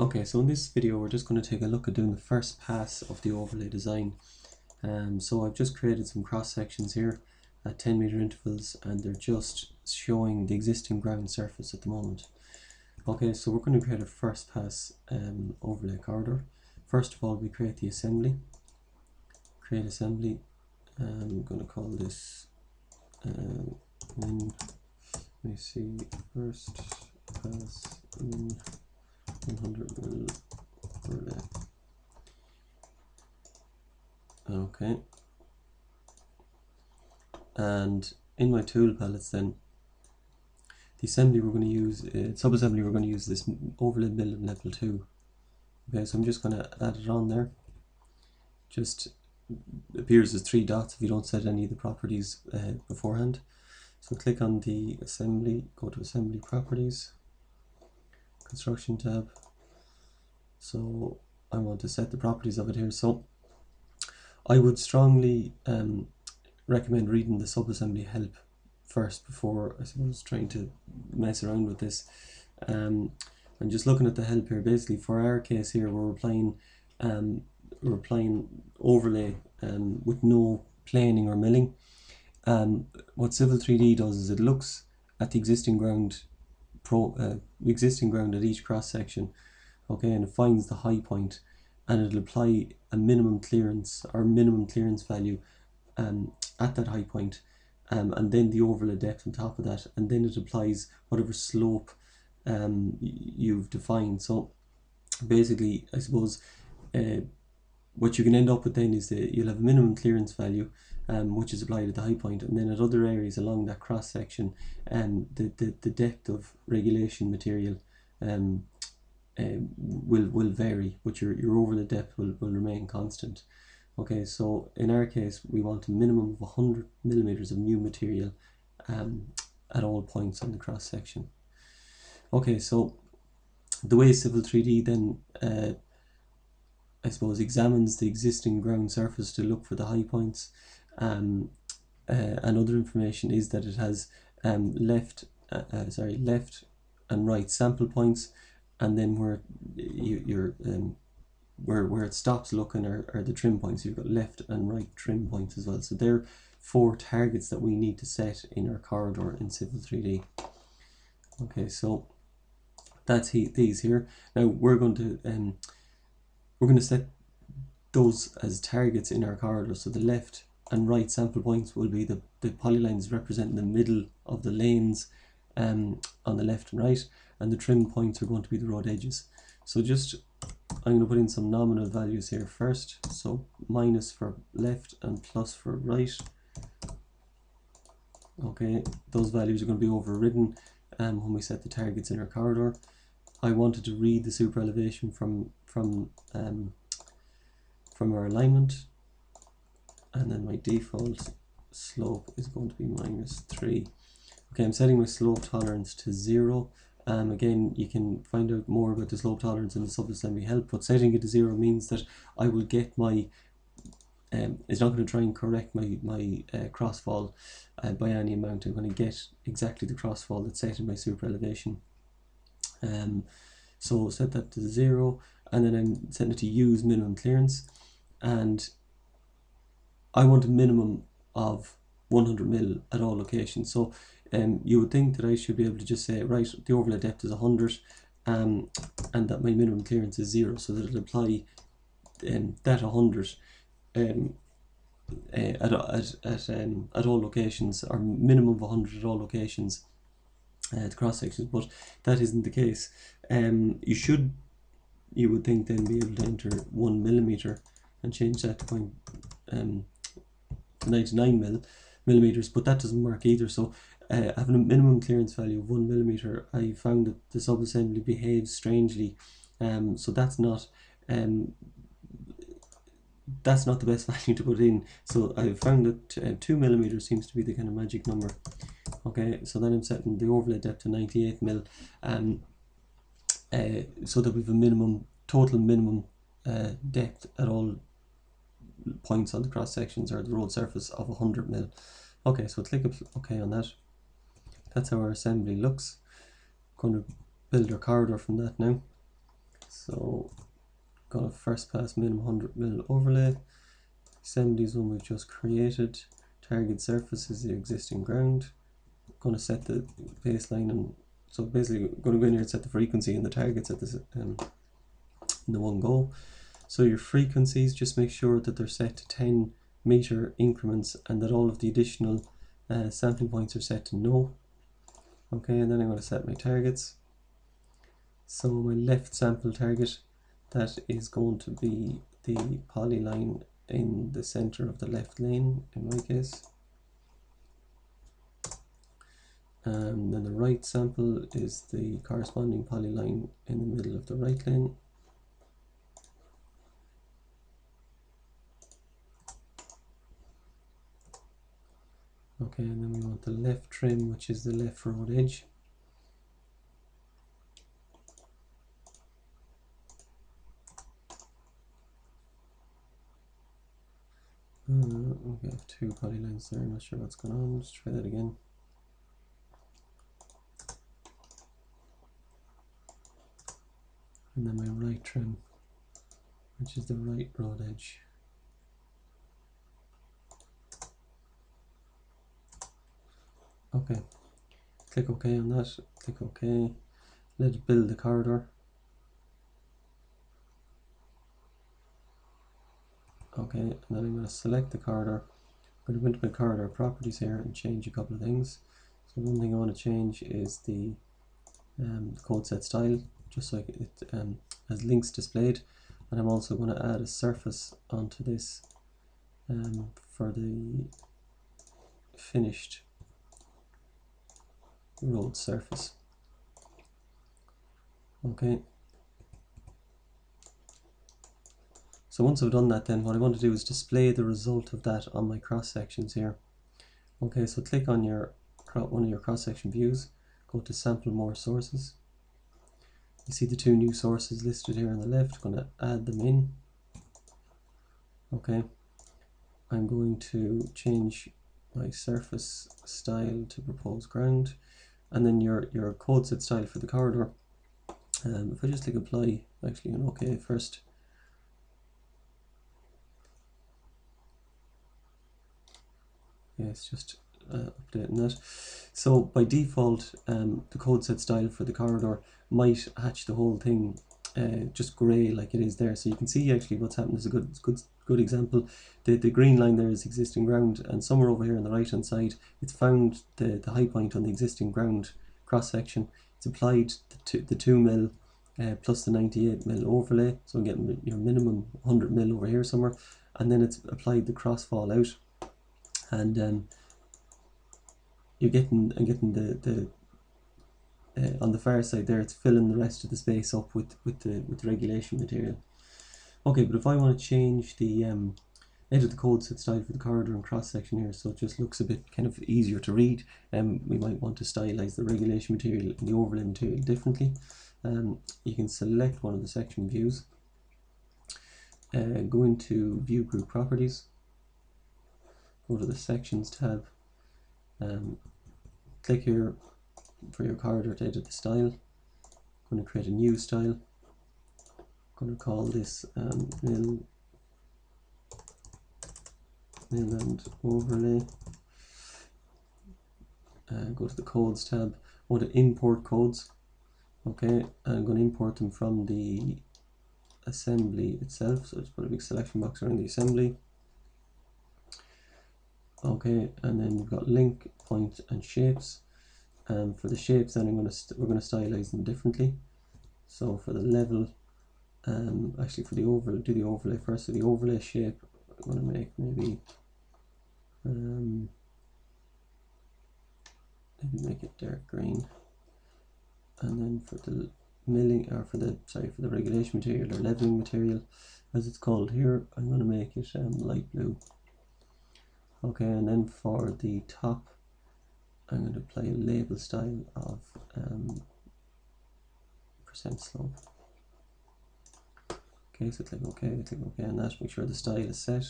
Okay, so in this video we're just going to take a look at doing the first pass of the overlay design. So I've just created some cross sections here at 10 meter intervals, and they're just showing the existing ground surface at the moment. Okay, so we're going to create a first pass overlay corridor. First of all, we create the assembly. Create assembly. I'm going to call this let me see, first pass in 100mm overlay. Okay, and in my tool palettes then, the assembly we're going to use, sub-assembly we're going to use this overlay build in level 2. Okay, so I'm just going to add it on there. Just appears as 3 dots if you don't set any of the properties beforehand. So click on the assembly, go to assembly properties, construction tab. So I want to set the properties of it here. So I would strongly recommend reading the sub-assembly help first before, I suppose, trying to mess around with this. And just looking at the help here, basically for our case here, we're applying overlay with no planing or milling. What Civil 3D does is it looks at the existing ground at each cross section, okay, and it finds the high point, and it'll apply a minimum clearance or minimum clearance value at that high point, and then the overlay depth on top of that, and then it applies whatever slope you've defined. So basically, I suppose what you can end up with then is that you'll have a minimum clearance value which is applied at the high point, and then at other areas along that cross section the depth of regulation material will vary, but your overlay depth will remain constant. Okay, so in our case we want a minimum of 100mm of new material at all points on the cross section. Okay, so the way Civil 3D then I suppose examines the existing ground surface to look for the high points and other information is that it has left and right sample points, and then where where it stops looking are the trim points. You've got left and right trim points as well. So they're 4 targets that we need to set in our corridor in Civil 3D. Okay, so that's these here. Now we're going to set those as targets in our corridor. So the left and right sample points will be the polylines representing the middle of the lanes on the left and right, and the trim points are going to be the road edges. So just I'm going to put in some nominal values here first. So minus for left and plus for right. Okay, those values are going to be overridden when we set the targets in our corridor. I wanted to read the super elevation from our alignment, and then my default slope is going to be -3. Okay, I'm setting my slope tolerance to 0. Again, you can find out more about the slope tolerance in the sub-assembly help, but setting it to 0 means that I will get my it's not going to try and correct my crossfall by any amount. I'm going to get exactly the crossfall that's set in my super elevation. So set that to 0, and then I'm setting it to use minimum clearance, and I want a minimum of 100mm at all locations. So you would think that I should be able to just say, right, the overlay depth is 100 and that my minimum clearance is 0, so that it'll apply that 100 at all locations, or minimum of 100 at all locations at cross sections, but that isn't the case. You would think then be able to enter 1mm and change that to 99mm, but that doesn't work either. So having a minimum clearance value of 1mm, I found that the sub-assembly behaves strangely. So that's not the best value to put in. So I found that 2mm seems to be the kind of magic number. Okay, so then I'm setting the overlay depth to 98mm, so that we have a total minimum depth at all points on the cross sections or the road surface of 100mm. Okay, so click OK on that. That's how our assembly looks. I'm going to build our corridor from that now. So got a first pass minimum 100 mil overlay. Assembly is one we've just created. Target surface is the existing ground. Going to set the baseline, and so basically going to go in here and set the frequency and the targets at this in the one go. So your frequencies, just make sure that they're set to 10 meter increments and that all of the additional sampling points are set to no. Okay, and then I'm going to set my targets. So my left sample target, that is going to be the polyline in the center of the left lane in my case. Then the right sample is the corresponding polyline in the middle of the right lane. Okay, and then we want the left trim, which is the left road edge. We have two polylines there, I'm not sure what's going on, let's try that again. And then my right trim, which is the right road edge. Okay, click OK on that, click OK, let it build the corridor. Okay, and then I'm going to select the corridor. I'm going to go into my corridor properties here and change a couple of things. So one thing I want to change is the code set style, just so it has links displayed, and I'm also going to add a surface onto this for the finished road surface. Okay. So once I've done that, then what I want to do is display the result of that on my cross sections here. Okay, so click on one of your cross section views, go to sample more sources. You see the two new sources listed here on the left. I'm going to add them in. Okay, I'm going to change my surface style to propose ground, and then your code set style for the corridor. If I just click apply, actually, and OK first. Yeah, it's just updating that. So by default, the code set style for the corridor might hatch the whole thing just grey like it is there. So you can see actually what's happened is a good example. The green line there is existing ground, and somewhere over here on the right hand side, it's found the high point on the existing ground cross section. It's applied the 2 mil plus the 98 mil overlay, so I'm getting your minimum 100 mil over here somewhere, and then it's applied the crossfall out. And I'm getting the on the far side there, it's filling the rest of the space up with the regulation material. Okay, but if I want to change the edit the code set style for the corridor and cross section here, so it just looks a bit kind of easier to read, we might want to stylize the regulation material and the overlay material differently. You can select one of the section views, go into view group properties, go to the sections tab, click here for your corridor to edit the style. I'm going to create a new style. I'm going to call this mill and overlay. Go to the codes tab. I want to import codes. Okay, I'm going to import them from the assembly itself. So just put a big selection box around the assembly. Okay, and then you've got link, point, and shapes. For the shapes, then we're going to stylize them differently. So for the level, actually for the overlay, do the overlay first. So the overlay shape, I'm going to make maybe make it dark green, and then for the milling, or for the regulation material or leveling material, as it's called here, I'm going to make it light blue. Okay, and then for the top, I'm going to apply a label style of percent slope. Okay, so click OK on that, make sure the style is set,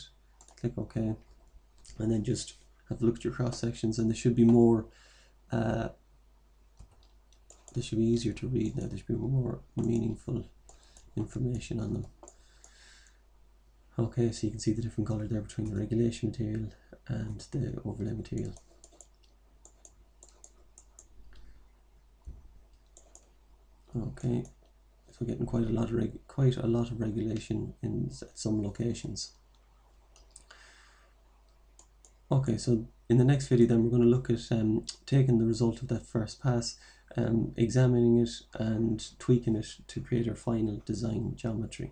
click OK, and then just have a look at your cross sections, and they should be more, they should be easier to read now, they should be more meaningful information on them. Okay, so you can see the different colour there between the regulation material and the overlay material. Okay, so we're getting quite a lot of regulation in some locations. Okay, so in the next video then we're going to look at taking the result of that first pass, examining it and tweaking it to create our final design geometry.